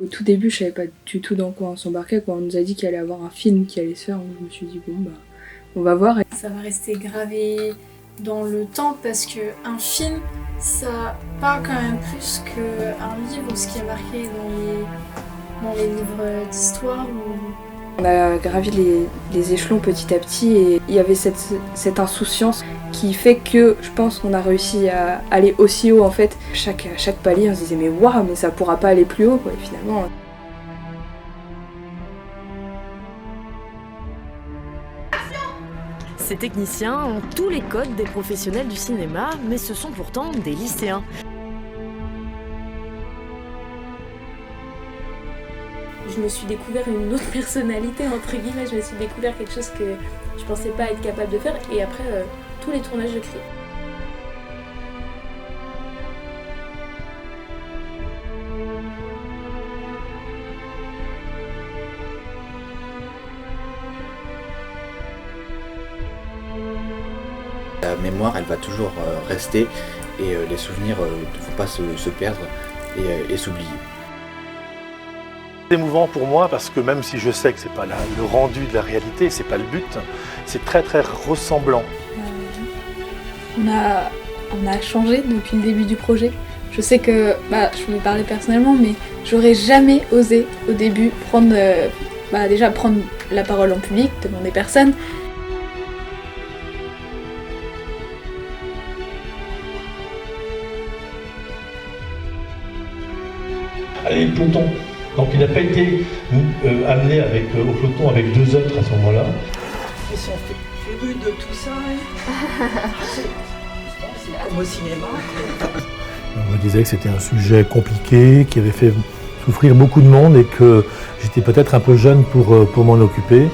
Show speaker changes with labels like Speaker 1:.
Speaker 1: Au tout début, je savais pas du tout dans quoi on s'embarquait. Quand on nous a dit qu'il allait y avoir un film qui allait se faire, je me suis dit bon bah on va voir.
Speaker 2: Ça va rester gravé dans le temps parce que un film, ça parle quand même plus qu'un livre, ce qui est marqué dans les livres d'histoire.
Speaker 1: On a gravi les échelons petit à petit et il y avait cette insouciance qui fait que je pense qu'on a réussi à aller aussi haut en fait. Chaque palier on se disait mais waouh, mais ça pourra pas aller plus haut quoi, et finalement.
Speaker 3: Ces techniciens ont tous les codes des professionnels du cinéma, mais ce sont pourtant des lycéens.
Speaker 2: Je me suis découvert une autre personnalité, entre guillemets, je me suis découvert quelque chose que je pensais pas être capable de faire, et après tous les tournages de clips.
Speaker 4: La mémoire, elle va toujours rester et les souvenirs ne vont pas se perdre et s'oublier.
Speaker 5: C'est émouvant pour moi parce que même si je sais que c'est pas le rendu de la réalité, c'est pas le but, c'est très très ressemblant.
Speaker 2: On a changé depuis le début du projet. Je sais que, je vais parler personnellement, mais j'aurais jamais osé au début prendre la parole en public devant des personnes.
Speaker 6: Allez, le peloton. Donc il n'a pas été amené au peloton avec 2 autres à ce moment-là.
Speaker 7: Ils sont férus de tout ça. C'est comme au cinéma.
Speaker 6: On me disait que c'était un sujet compliqué, qui avait fait souffrir beaucoup de monde et que j'étais peut-être un peu jeune pour m'en occuper.